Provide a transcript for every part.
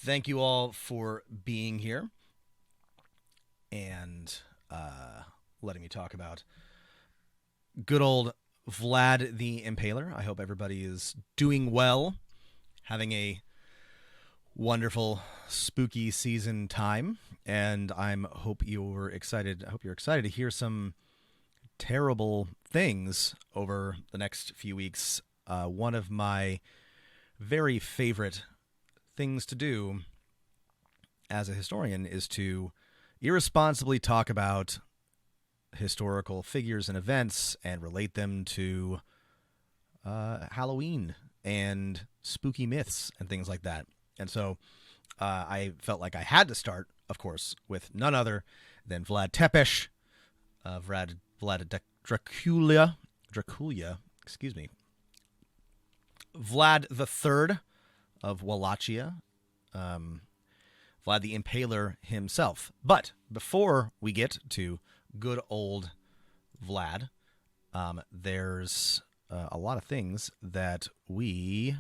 Thank you all for being here and letting me talk about good old Vlad the Impaler. I hope everybody is doing well, having a wonderful spooky season time, and I hope you're excited to hear some terrible things over the next few weeks. One of my very favorite things to do as a historian is to irresponsibly talk about historical figures and events and relate them to Halloween and spooky myths and things like that. And so I felt like I had to start, of course, with none other than Vlad Tepes, Vlad Dracula, excuse me, Vlad III of Wallachia, Vlad the Impaler himself. But before we get to good old Vlad, there's a lot of things that we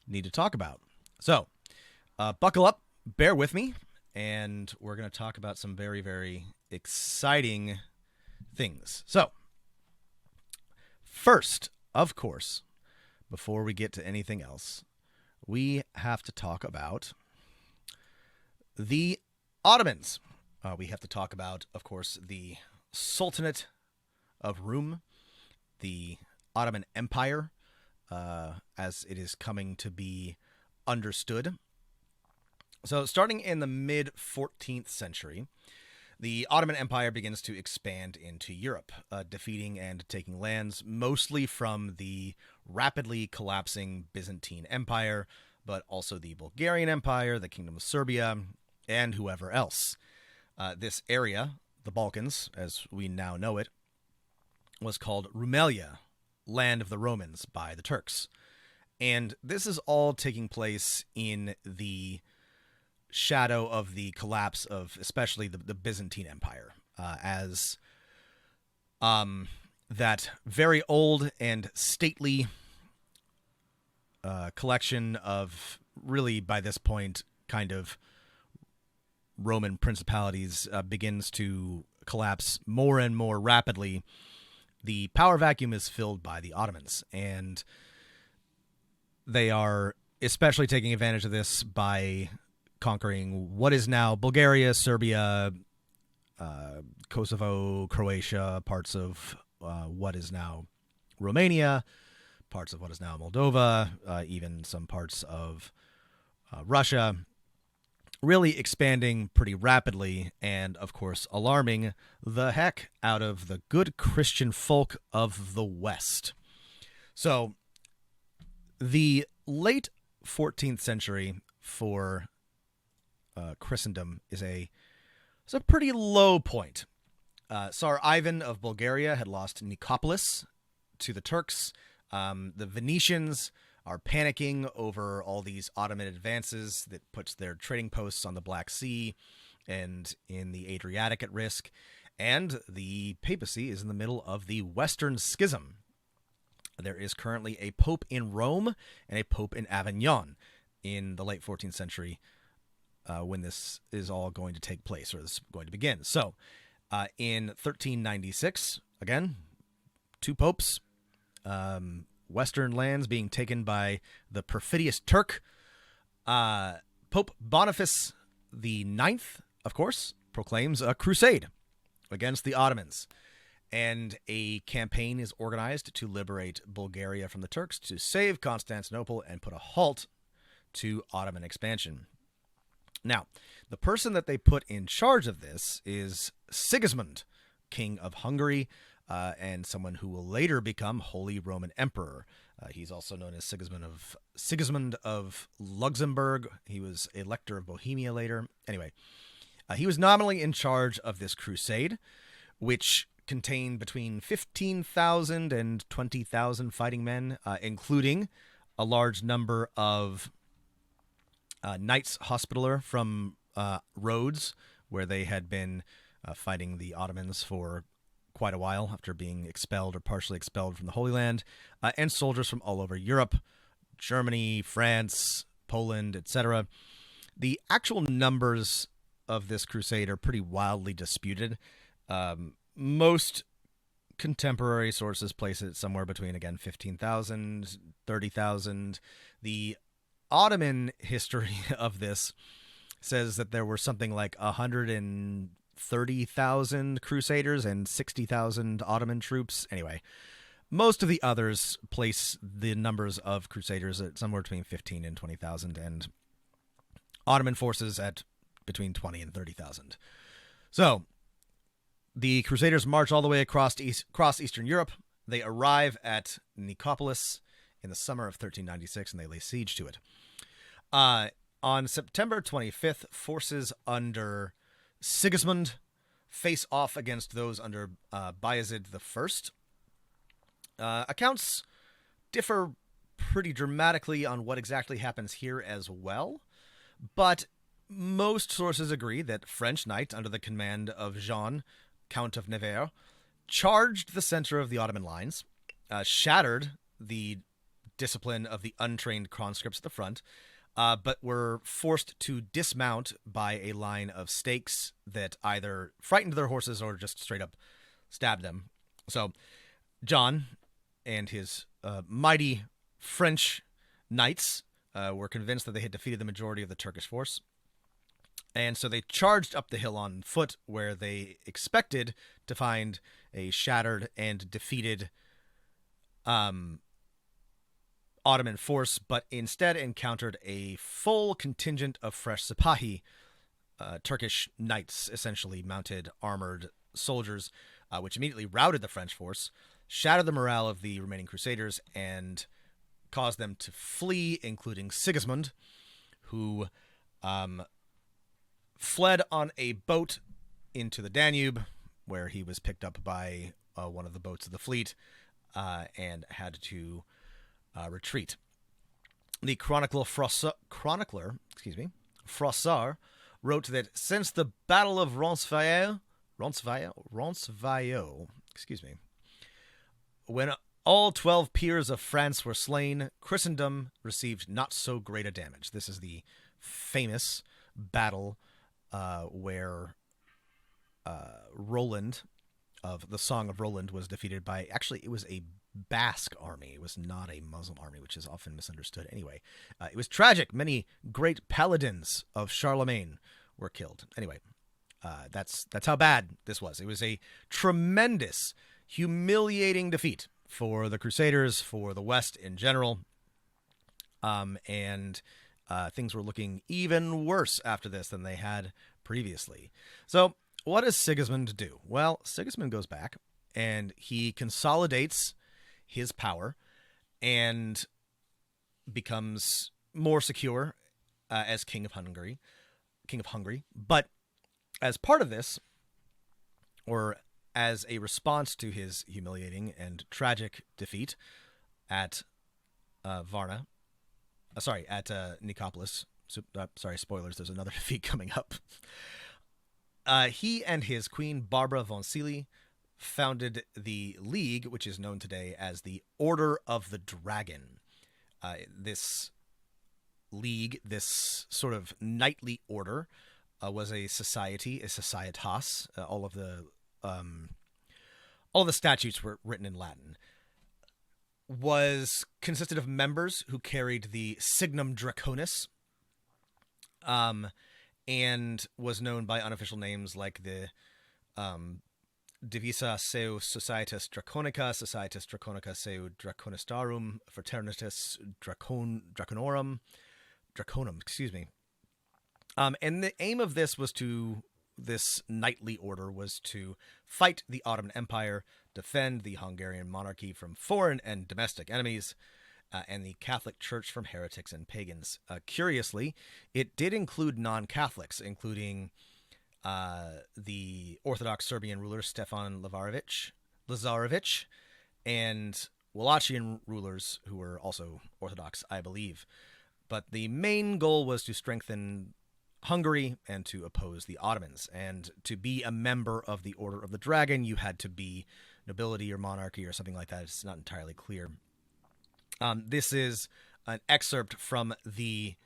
need to talk about. So buckle up, bear with me, and we're going to talk about some very, very exciting things. So first, of course, before we get to anything else, we have to talk about the Ottomans. We have to talk about, of course, the Sultanate of Rum, the Ottoman Empire, as it is coming to be understood. So starting in the mid-14th century, the Ottoman Empire begins to expand into Europe, defeating and taking lands mostly from the rapidly collapsing Byzantine Empire, but also the Bulgarian Empire, the Kingdom of Serbia, and whoever else. This area, the Balkans, as we now know it, was called Rumelia, Land of the Romans, by the Turks. And this is all taking place in the shadow of the collapse of especially the Byzantine Empire, as that very old and stately collection of really, by this point, kind of Roman principalities begins to collapse more and more rapidly. The power vacuum is filled by the Ottomans, and they are especially taking advantage of this by conquering what is now Bulgaria, Serbia, Kosovo, Croatia, parts of what is now Romania, parts of what is now Moldova, even some parts of Russia, really expanding pretty rapidly and, of course, alarming the heck out of the good Christian folk of the West. So the late 14th century for Christendom is a pretty low point. Tsar Ivan of Bulgaria had lost Nicopolis to the Turks. The Venetians are panicking over all these Ottoman advances that puts their trading posts on the Black Sea and in the Adriatic at risk. And the papacy is in the middle of the Western Schism. There is currently a pope in Rome and a pope in Avignon in the late 14th century when this is all going to take place, or this is going to begin. So in 1396, again, two popes, Western lands being taken by the perfidious Turk. Pope Boniface the Ninth, of course, proclaims a crusade against the Ottomans. And a campaign is organized to liberate Bulgaria from the Turks, to save Constantinople, and put a halt to Ottoman expansion. Now, the person that they put in charge of this is Sigismund, King of Hungary, and someone who will later become Holy Roman Emperor. He's also known as Sigismund of Luxembourg. He was Elector of Bohemia later. Anyway, he was nominally in charge of this crusade, which contained between 15,000 and 20,000 fighting men, including a large number of Knights Hospitaller from Rhodes, where they had been fighting the Ottomans for quite a while after being expelled or partially expelled from the Holy Land, and soldiers from all over Europe, Germany, France, Poland, etc. The actual numbers of this crusade are pretty wildly disputed. Most contemporary sources place it somewhere between, again, 15,000, 30,000. The Ottoman history of this says that there were something like 130,000 crusaders and 60,000 Ottoman troops. Anyway, most of the others place the numbers of crusaders at somewhere between 15 and 20,000, and Ottoman forces at between 20 and 30,000. So, the crusaders march all the way across Eastern Europe. They arrive at Nicopolis in the summer of 1396, and they lay siege to it. On September 25th, forces under Sigismund face off against those under Bayezid I. Accounts differ pretty dramatically on what exactly happens here as well, but most sources agree that French knights under the command of Jean, Count of Nevers, charged the center of the Ottoman lines, shattered the discipline of the untrained conscripts at the front, but were forced to dismount by a line of stakes that either frightened their horses or just straight up stabbed them. So John and his mighty French knights were convinced that they had defeated the majority of the Turkish force. And so they charged up the hill on foot, where they expected to find a shattered and defeated Ottoman force, but instead encountered a full contingent of fresh Sipahi, Turkish knights, essentially mounted armored soldiers, which immediately routed the French force, shattered the morale of the remaining crusaders, and caused them to flee, including Sigismund, who fled on a boat into the Danube, where he was picked up by one of the boats of the fleet and had to retreat. The chronicler Froissart wrote that since the Battle of Roncesvalles, when all 12 peers of France were slain, Christendom received not so great a damage. This is the famous battle where Roland of the Song of Roland was defeated by, actually, it was a Basque army. It was not a Muslim army, which is often misunderstood. Anyway, it was tragic. Many great paladins of Charlemagne were killed. Anyway, that's how bad this was. It was a tremendous, humiliating defeat for the Crusaders, for the West in general, and things were looking even worse after this than they had previously. So what does Sigismund do? Well, Sigismund goes back and he consolidates his power and becomes more secure as King of Hungary. But as part of this, or as a response to his humiliating and tragic defeat at Nicopolis. Sorry, spoilers, there's another defeat coming up. He and his queen, Barbara von Cilly, founded the League, which is known today as the Order of the Dragon. This league, this sort of knightly order, was a society, a societas. All of the statutes were written in Latin. Consisted of members who carried the signum draconis, and was known by unofficial names like the Divisa seu Societas Draconica, Societas Draconica seu Draconistarum, Fraternitas Draconum, and the aim of this knightly order was to fight the Ottoman Empire, defend the Hungarian monarchy from foreign and domestic enemies, and the Catholic Church from heretics and pagans. Curiously, it did include non-Catholics, including the Orthodox Serbian ruler Stefan Lazarević, and Wallachian rulers who were also Orthodox, I believe. But the main goal was to strengthen Hungary and to oppose the Ottomans. And to be a member of the Order of the Dragon, you had to be nobility or monarchy or something like that. It's not entirely clear. This is an excerpt from the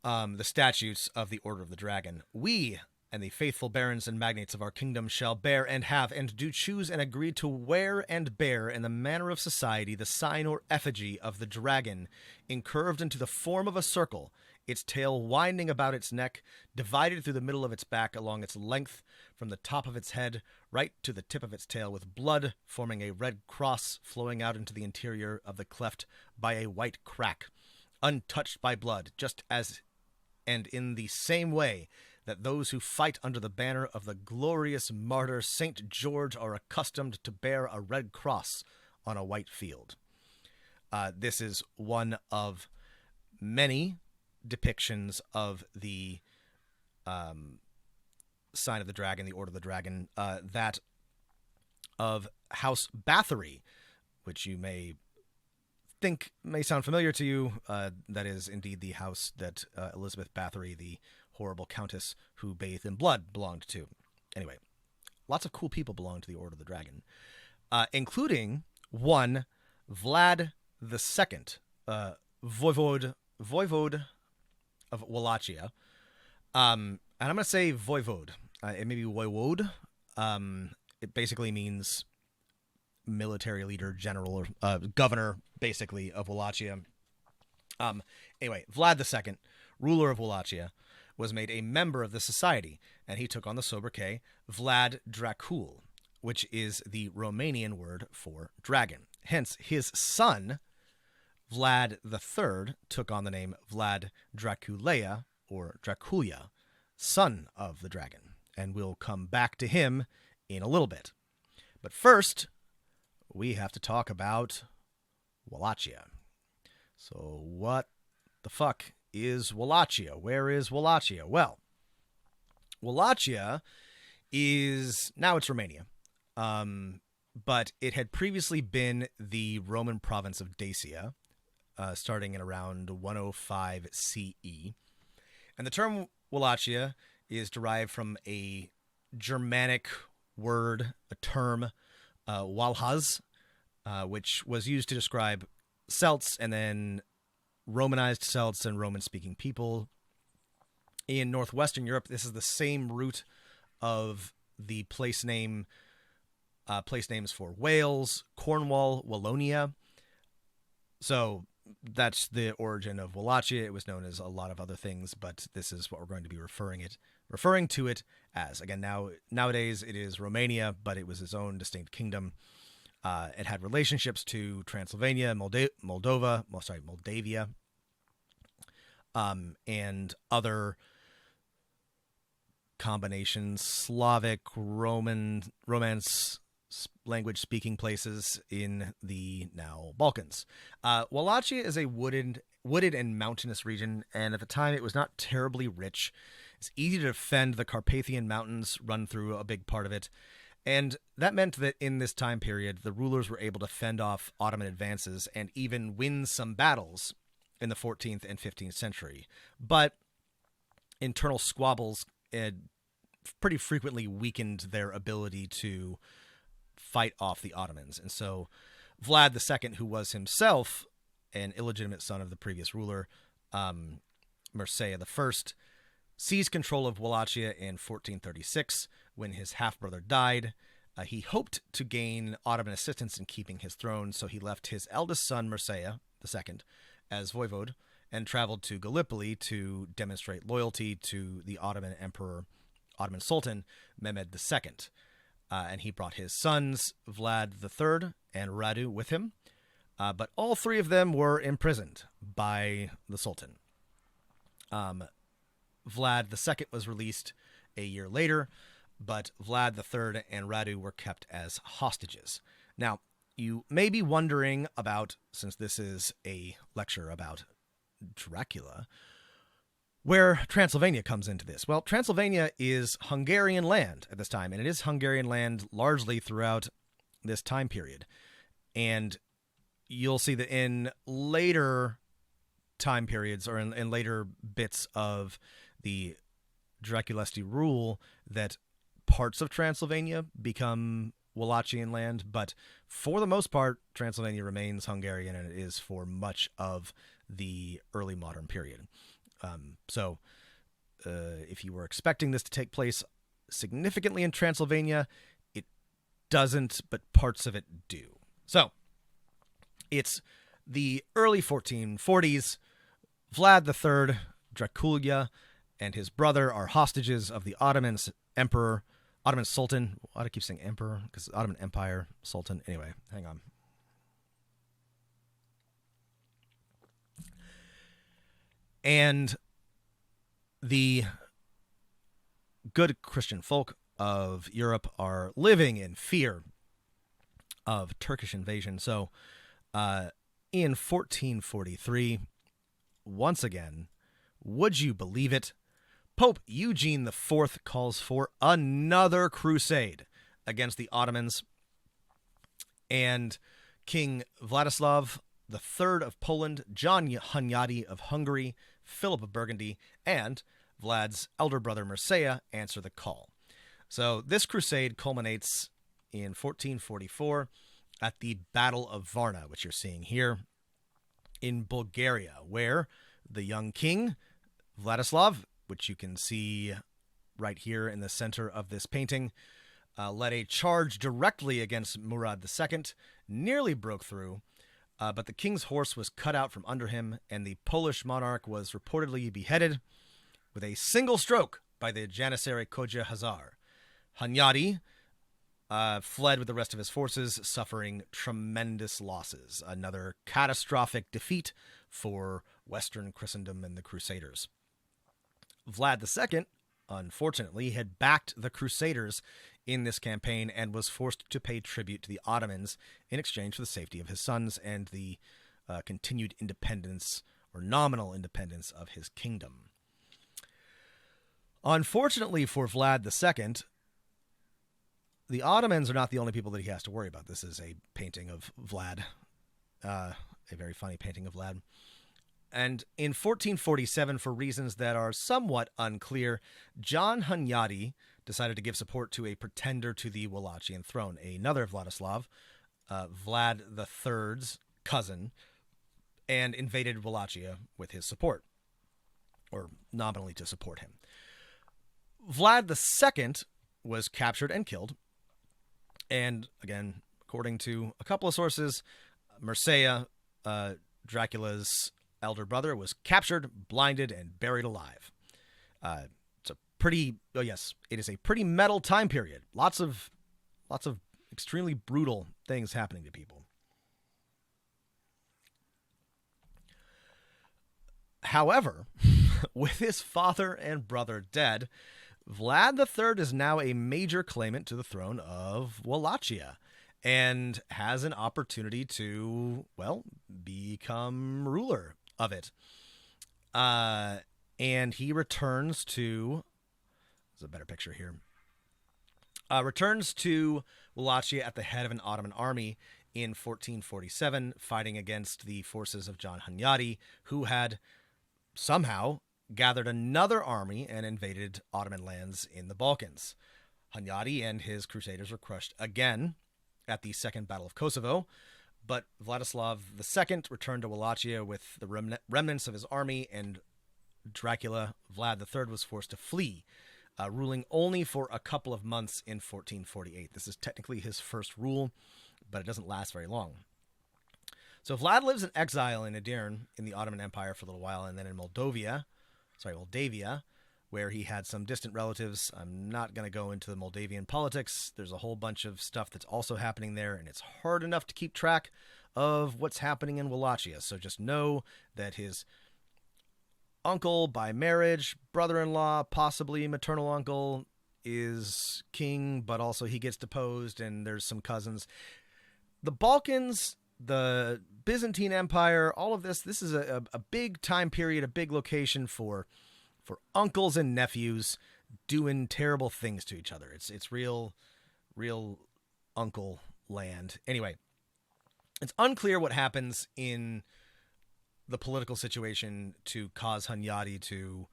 the statutes of the Order of the Dragon. We and the faithful barons and magnates of our kingdom shall bear and have and do choose and agree to wear and bear in the manner of society the sign or effigy of the dragon, incurved into the form of a circle, its tail winding about its neck, divided through the middle of its back along its length, from the top of its head right to the tip of its tail, with blood forming a red cross flowing out into the interior of the cleft by a white crack, untouched by blood, just as and in the same way that those who fight under the banner of the glorious martyr St. George are accustomed to bear a red cross on a white field. This is one of many depictions of the sign of the dragon, the Order of the Dragon, that of House Bathory, which you may think may sound familiar to you. That is indeed the house that Elizabeth Bathory, the horrible countess who bathed in blood, belonged to. Anyway, lots of cool people belong to the Order of the Dragon, including one Vlad II, Voivode of Wallachia. And I'm going to say Voivode. It may be Voivode. It basically means military leader, general, or governor, basically, of Wallachia. Anyway, Vlad II, ruler of Wallachia, was made a member of the society, and he took on the sobriquet Vlad Dracula, which is the Romanian word for dragon. Hence, his son, Vlad III, took on the name Vlad Dracula, or Dracula, son of the dragon, and we'll come back to him in a little bit. But first, we have to talk about Wallachia. So what the fuck is Wallachia? Where is Wallachia? Well, Wallachia is, now it's Romania, but it had previously been the Roman province of Dacia, starting in around 105 CE. And the term Wallachia is derived from a Germanic word, a term, Walhaz, which was used to describe Celts and then Romanized Celts and Roman-speaking people. In northwestern Europe, this is the same root of the place names for Wales, Cornwall, Wallonia. So that's the origin of Wallachia. It was known as a lot of other things, but this is what we're going to be referring to it as. Again, nowadays it is Romania, but it was its own distinct kingdom. It had relationships to Transylvania, Moldavia, and other combinations, Slavic, Romance language-speaking places in the now Balkans. Wallachia is a wooded and mountainous region, and at the time it was not terribly rich. It's easy to defend. The Carpathian Mountains run through a big part of it. And that meant that in this time period, the rulers were able to fend off Ottoman advances and even win some battles in the 14th and 15th century. But internal squabbles pretty frequently weakened their ability to fight off the Ottomans. And so Vlad II, who was himself an illegitimate son of the previous ruler, Mircea I, seized control of Wallachia in 1436 when his half-brother died. He hoped to gain Ottoman assistance in keeping his throne, so he left his eldest son, Mircea II, as voivode and traveled to Gallipoli to demonstrate loyalty to the Ottoman Sultan, Mehmed II. And he brought his sons, Vlad III and Radu, with him. But all three of them were imprisoned by the Sultan. Vlad II was released a year later, but Vlad III and Radu were kept as hostages. Now, you may be wondering about, since this is a lecture about Dracula, where Transylvania comes into this. Well, Transylvania is Hungarian land at this time, and it is Hungarian land largely throughout this time period. And you'll see that in later time periods, or in later bits of the Draculesti rule, that parts of Transylvania become Wallachian land, but for the most part, Transylvania remains Hungarian, and it is for much of the early modern period. So if you were expecting this to take place significantly in Transylvania, it doesn't, but parts of it do. So it's the early 1440s. Vlad III, Dracula, and his brother are hostages of the Ottoman Sultan. Why do I keep saying emperor? Because Ottoman Empire, Sultan. Anyway, hang on. And the good Christian folk of Europe are living in fear of Turkish invasion. So in 1443, once again, would you believe it, Pope Eugene IV calls for another crusade against the Ottomans, and King Vladislav III of Poland, John Hunyadi of Hungary, Philip of Burgundy, and Vlad's elder brother Mircea answer the call. So this crusade culminates in 1444 at the Battle of Varna, which you're seeing here in Bulgaria, where the young king, Vladislav, which you can see right here in the center of this painting, led a charge directly against Murad II, nearly broke through, but the king's horse was cut out from under him, and the Polish monarch was reportedly beheaded with a single stroke by the Janissary Koja Hazar. Hunyadi fled with the rest of his forces, suffering tremendous losses. Another catastrophic defeat for Western Christendom and the Crusaders. Vlad II, unfortunately, had backed the Crusaders in this campaign and was forced to pay tribute to the Ottomans in exchange for the safety of his sons and the continued independence, or nominal independence, of his kingdom. Unfortunately for Vlad II, the Ottomans are not the only people that he has to worry about. This is a painting of Vlad, a very funny painting of Vlad. And in 1447, for reasons that are somewhat unclear, John Hunyadi decided to give support to a pretender to the Wallachian throne, another Vladislav, Vlad III's cousin, and invaded Wallachia with his support, or nominally to support him. Vlad II was captured and killed, and again, according to a couple of sources, Mircea, Dracula's elder brother, was captured, blinded, and buried alive. It's a pretty, it is a pretty metal time period. Lots of extremely brutal things happening to people. However, with his father and brother dead, Vlad III is now a major claimant to the throne of Wallachia and has an opportunity to, become ruler of it. And he returns to, there's a better picture here, returns to Wallachia at the head of an Ottoman army in 1447, fighting against the forces of John Hunyadi, who had somehow gathered another army and invaded Ottoman lands in the Balkans. Hunyadi and his crusaders were crushed again at the Second Battle of Kosovo, but Vladislav II returned to Wallachia with the remnants of his army, and Dracula, Vlad III, was forced to flee, ruling only for a couple of months in 1448. This is technically his first rule, but it doesn't last very long. So Vlad lives in exile in Edirne in the Ottoman Empire for a little while, and then in Moldavia, where he had some distant relatives. I'm not going to go into the Moldavian politics. There's a whole bunch of stuff that's also happening there, and it's hard enough to keep track of what's happening in Wallachia. So just know that his uncle by marriage, brother-in-law, possibly maternal uncle, is king, but also he gets deposed, and there's some cousins. The Balkans, the Byzantine Empire, all of this is a big time period, a big location for uncles and nephews doing terrible things to each other. It's real uncle land. Anyway, it's unclear what happens in the political situation to cause Hunyadi to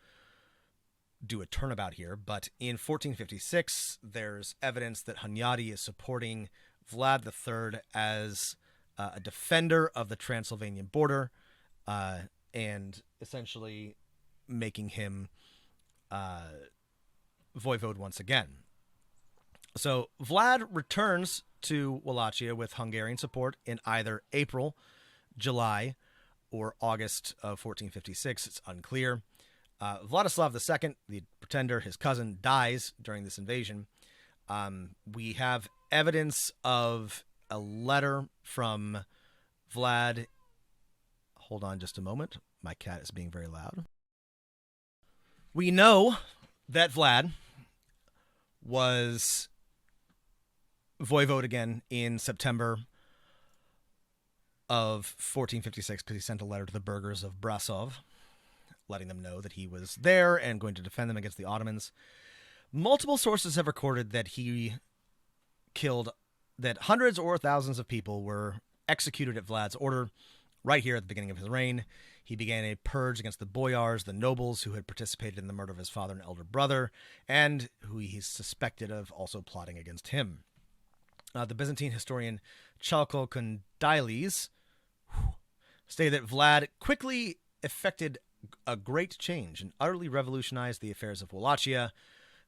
do a turnabout here, but in 1456, there's evidence that Hunyadi is supporting Vlad III as a defender of the Transylvanian border, and essentially making him voivode once again. So Vlad returns to Wallachia with Hungarian support in either April, July, or August of 1456. It's unclear. Vladislav II, the pretender, his cousin, dies during this invasion. We have evidence of a letter from Vlad. Hold on just a moment. My cat is being very loud. We know that Vlad was voivode again in September of 1456 because he sent a letter to the burghers of Brasov, letting them know that he was there and going to defend them against the Ottomans. Multiple sources have recorded that that hundreds or thousands of people were executed at Vlad's order right here at the beginning of his reign. He began a purge against the boyars, the nobles who had participated in the murder of his father and elder brother, and who he's suspected of also plotting against him. The Byzantine historian Chalcondyles stated that Vlad quickly effected a great change and utterly revolutionized the affairs of Wallachia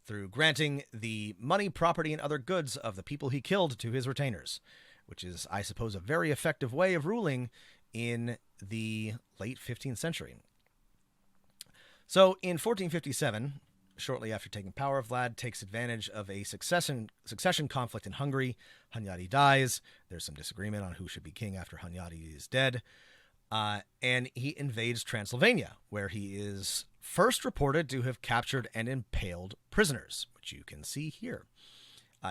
through granting the money, property, and other goods of the people he killed to his retainers, which is, I suppose, a very effective way of ruling in the late 15th century. So in 1457, shortly after taking power, Vlad takes advantage of a succession conflict in Hungary. Hunyadi dies. There's some disagreement on who should be king after Hunyadi is dead. And he invades Transylvania, where he is first reported to have captured and impaled prisoners, which you can see here.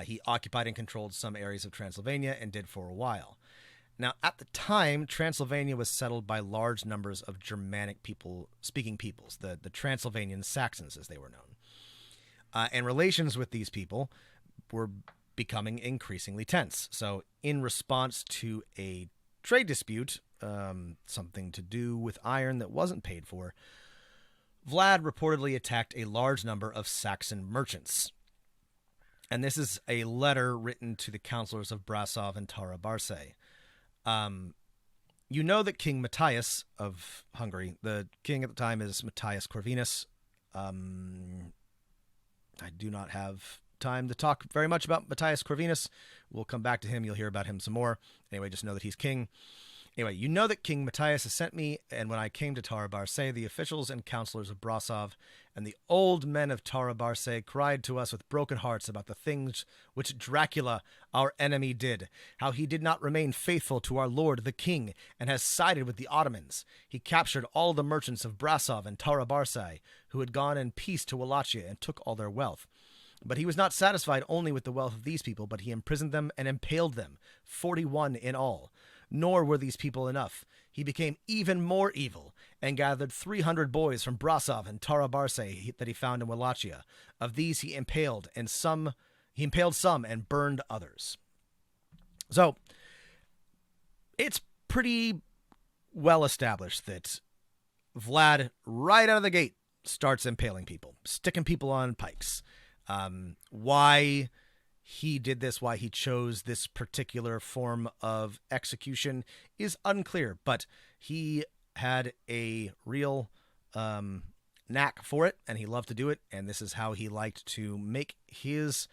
He occupied and controlled some areas of Transylvania and did for a while. Now, at the time, Transylvania was settled by large numbers of Germanic speaking peoples, the Transylvanian Saxons, as they were known. And relations with these people were becoming increasingly tense. So, in response to a trade dispute, something to do with iron that wasn't paid for, Vlad reportedly attacked a large number of Saxon merchants. And this is a letter written to the counselors of Brasov and Tarabarse. You know that King Matthias of Hungary, the king at the time is Matthias Corvinus. I do not have time to talk very much about Matthias Corvinus. We'll come back to him. You'll hear about him some more. Anyway, just know that he's king. Anyway, you know that King Matthias has sent me, and when I came to Tarabarse, the officials and counselors of Brasov and the old men of Tarabarse cried to us with broken hearts about the things which Dracula, our enemy, did, how he did not remain faithful to our lord the king, and has sided with the Ottomans. He captured all the merchants of Brasov and Tarabarse, who had gone in peace to Wallachia, and took all their wealth. But he was not satisfied only with the wealth of these people, but he imprisoned them and impaled them, 41 in all. Nor were these people enough. He became even more evil and gathered 300 boys from Brasov and Tarabarse that he found in Wallachia. Of these he impaled some and burned others. So it's pretty well established that Vlad, right out of the gate, starts impaling people, sticking people on pikes. Why he did this, why he chose this particular form of execution is unclear, but he had a real knack for it, and he loved to do it, and this is how he liked to make his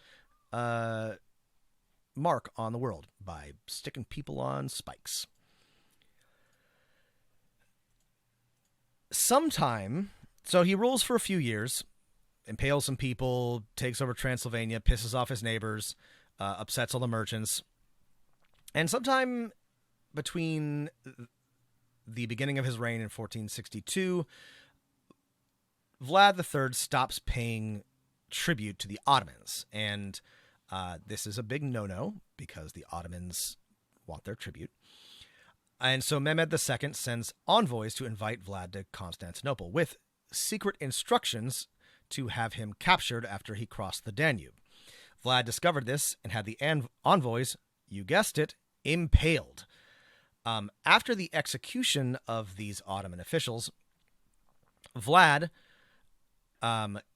mark on the world, by sticking people on spikes. So he rules for a few years, impales some people, takes over Transylvania, pisses off his neighbors, upsets all the merchants. And sometime between the beginning of his reign in 1462, Vlad III stops paying tribute to the Ottomans. And this is a big no-no, because the Ottomans want their tribute. And so Mehmed II sends envoys to invite Vlad to Constantinople, with secret instructions to have him captured after he crossed the Danube. Vlad discovered this and had the envoys, you guessed it, impaled. After the execution of these Ottoman officials, Vlad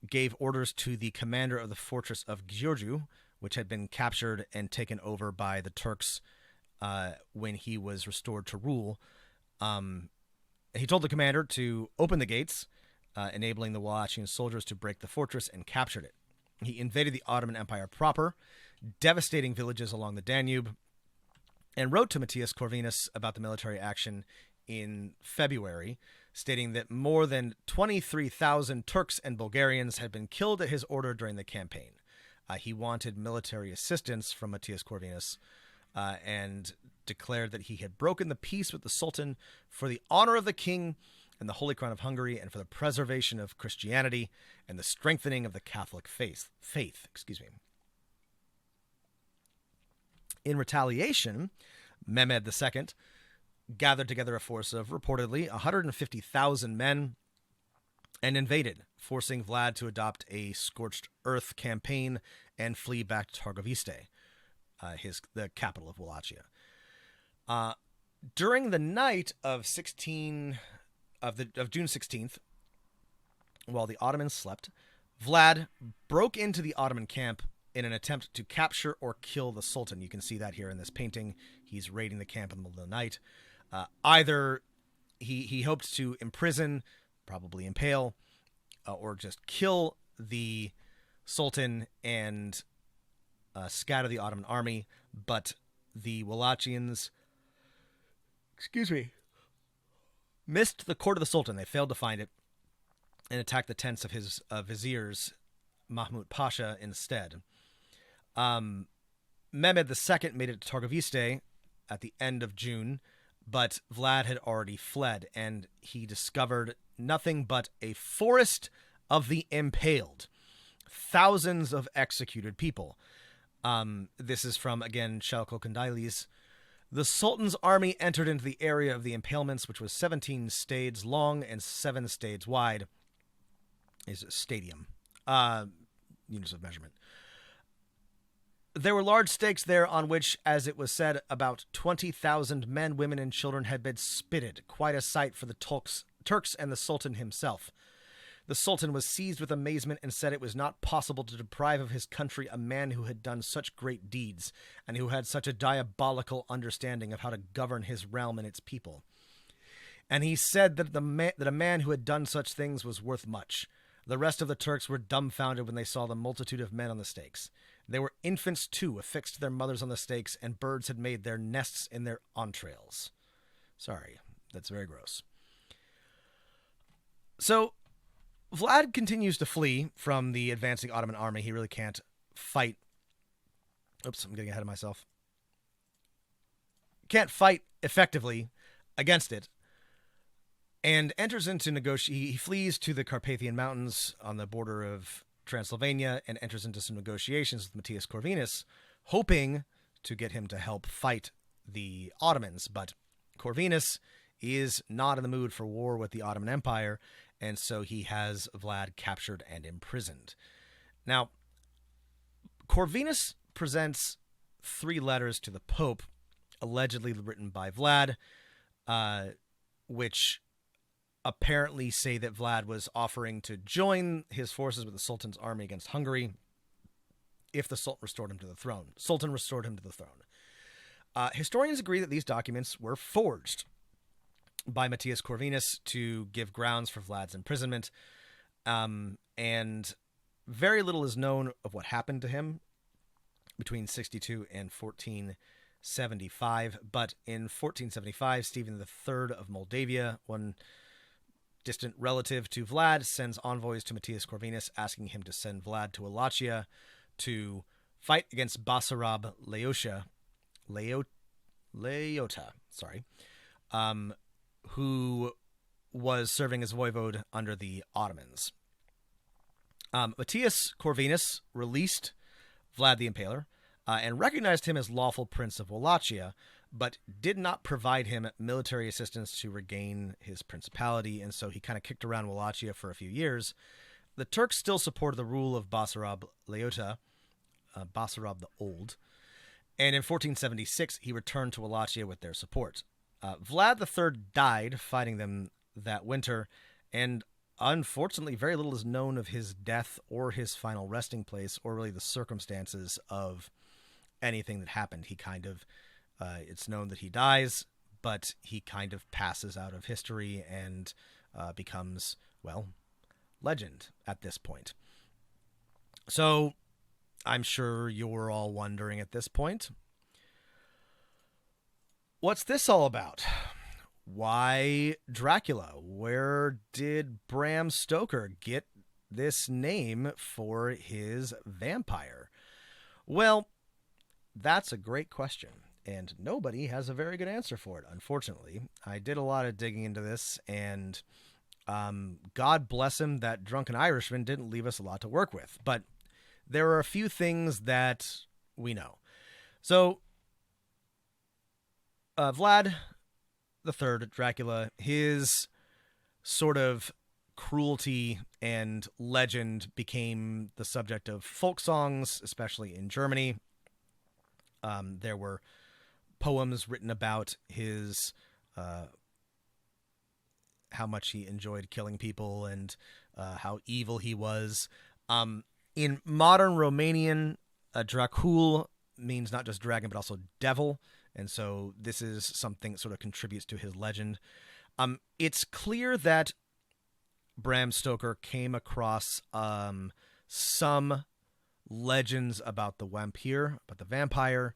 gave orders to the commander of the fortress of Giurgiu, which had been captured and taken over by the Turks when he was restored to rule. He told the commander to open the gates, enabling the Wallachian soldiers to break the fortress and captured it. He invaded the Ottoman Empire proper, devastating villages along the Danube, and wrote to Matthias Corvinus about the military action in February, stating that more than 23,000 Turks and Bulgarians had been killed at his order during the campaign. He wanted military assistance from Matthias Corvinus and declared that he had broken the peace with the Sultan for the honor of the king and the Holy Crown of Hungary and for the preservation of Christianity and the strengthening of the Catholic faith. In retaliation, Mehmed II gathered together a force of reportedly 150,000 men and invaded, forcing Vlad to adopt a scorched earth campaign and flee back to Targoviste, the capital of Wallachia. During the night of June 16th, while the Ottomans slept, Vlad broke into the Ottoman camp in an attempt to capture or kill the Sultan. You can see that here in this painting. He's raiding the camp in the middle of the night. Either he hoped to imprison, probably impale, or just kill the Sultan and scatter the Ottoman army, but the Wallachians, missed the court of the Sultan. They failed to find it and attacked the tents of his viziers, Mahmud Pasha, instead. Mehmed II made it to Targoviste at the end of June, but Vlad had already fled, and he discovered nothing but a forest of the impaled. Thousands of executed people. This is from, again, Shalko Kandailis. The Sultan's army entered into the area of the impalements, which was 17 stades long and 7 stades wide. Is a stadium. Units of measurement. There were large stakes there on which, as it was said, about 20,000 men, women, and children had been spitted. Quite a sight for the Turks and the Sultan himself. The Sultan was seized with amazement and said it was not possible to deprive of his country a man who had done such great deeds and who had such a diabolical understanding of how to govern his realm and its people. And he said that that a man who had done such things was worth much. The rest of the Turks were dumbfounded when they saw the multitude of men on the stakes. They were infants, too, affixed to their mothers on the stakes, and birds had made their nests in their entrails. Sorry, that's very gross. So, Vlad continues to flee from the advancing Ottoman army. He really can't fight. Oops, I'm getting ahead of myself. Can't fight effectively against it. And enters into he flees to the Carpathian Mountains on the border of Transylvania and enters into some negotiations with Matthias Corvinus, hoping to get him to help fight the Ottomans. But Corvinus is not in the mood for war with the Ottoman Empire, and so he has Vlad captured and imprisoned. Now, Corvinus presents 3 letters to the Pope, allegedly written by Vlad, which apparently say that Vlad was offering to join his forces with the Sultan's army against Hungary if the Sultan restored him to the throne. Historians agree that these documents were forged by Matthias Corvinus to give grounds for Vlad's imprisonment, and very little is known of what happened to him between 62 and 1475. But in 1475, Stephen III of Moldavia, one distant relative to Vlad, sends envoys to Matthias Corvinus asking him to send Vlad to Wallachia to fight against Basarab Leota, who was serving as voivode under the Ottomans. Matthias Corvinus released Vlad the Impaler and recognized him as lawful prince of Wallachia, but did not provide him military assistance to regain his principality, and so he kind of kicked around Wallachia for a few years. The Turks still supported the rule of Basarab Leota, Basarab the Old, and in 1476 he returned to Wallachia with their support. Vlad III died fighting them that winter, and unfortunately very little is known of his death or his final resting place, or really the circumstances of anything that happened. He kind of it's known that he dies, but he kind of passes out of history and becomes, well, legend at this point. So I'm sure you're all wondering at this point, what's this all about? Why Dracula? Where did Bram Stoker get this name for his vampire? Well, that's a great question, and nobody has a very good answer for it, unfortunately. I did a lot of digging into this, and God bless him, that drunken Irishman didn't leave us a lot to work with. But there are a few things that we know. So, Vlad III, Dracula, his sort of cruelty and legend became the subject of folk songs, especially in Germany. There were poems written about his how much he enjoyed killing people and how evil he was. In modern Romanian, Dracul means not just dragon, but also devil. And so this is something that sort of contributes to his legend. It's clear that Bram Stoker came across some legends about the vampire,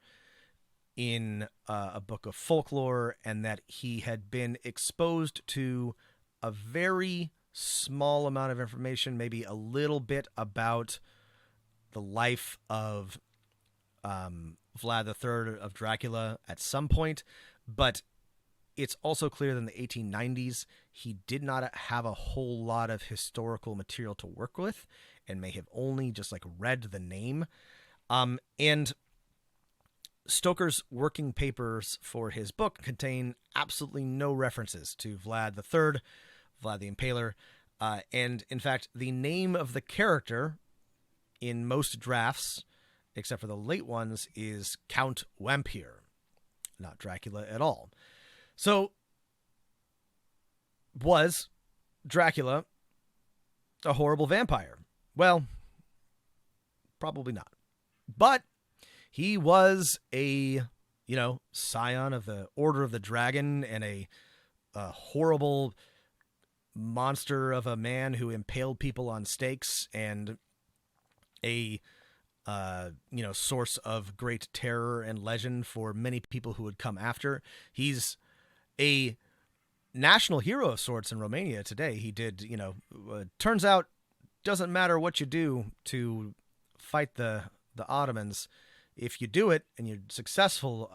in a book of folklore, and that he had been exposed to a very small amount of information, maybe a little bit about the life of Vlad III of Dracula at some point, but it's also clear that in the 1890s, he did not have a whole lot of historical material to work with and may have only just read the name. And Stoker's working papers for his book contain absolutely no references to Vlad III, Vlad the Impaler, and in fact, the name of the character in most drafts, except for the late ones, is Count Vampire, not Dracula at all. So, was Dracula a horrible vampire? Well, probably not. But he was a, scion of the Order of the Dragon and a horrible monster of a man who impaled people on stakes, and a source of great terror and legend for many people who would come after. He's a national hero of sorts in Romania today. He did, turns out, doesn't matter what you do to fight the Ottomans. If you do it and you're successful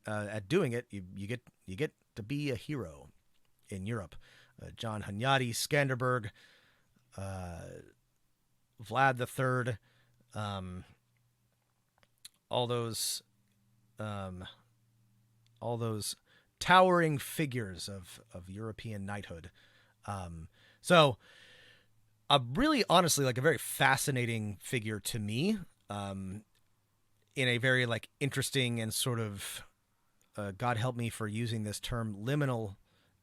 at doing it, you get to be a hero in Europe. John Hunyadi, Skanderberg, Vlad III, all those towering figures of European knighthood. So really, honestly, a very fascinating figure to me, in a very interesting and sort of, God help me for using this term, liminal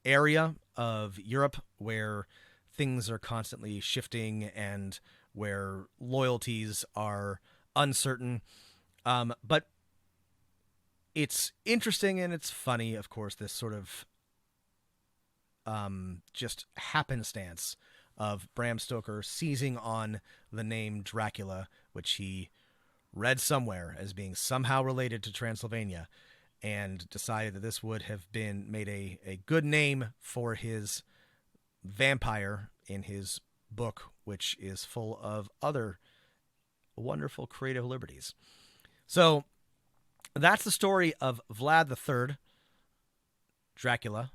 area of Europe, where things are constantly shifting and where loyalties are uncertain. But it's interesting and it's funny, of course, this sort of just happenstance of Bram Stoker seizing on the name Dracula, which he read somewhere as being somehow related to Transylvania, and decided that this would have been made a good name for his vampire in his book, which is full of other wonderful creative liberties. So that's the story of Vlad III, Dracula,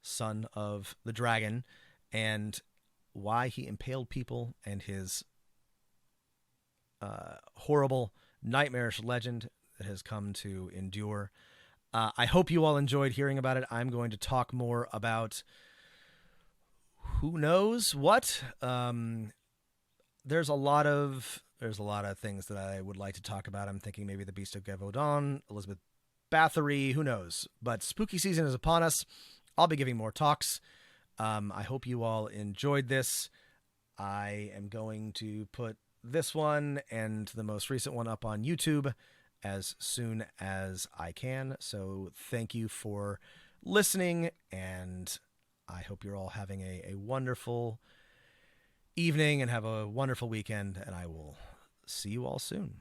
son of the dragon, and why he impaled people, and his horrible, nightmarish legend that has come to endure. I hope you all enjoyed hearing about it. I'm going to talk more about who knows what. There's a lot of things that I would like to talk about. I'm thinking maybe the Beast of Gévaudan, Elizabeth Bathory, who knows? But spooky season is upon us. I'll be giving more talks. I hope you all enjoyed this. I am going to put this one and the most recent one up on YouTube as soon as I can. So thank you for listening, and I hope you're all having a wonderful evening and have a wonderful weekend, and I will see you all soon.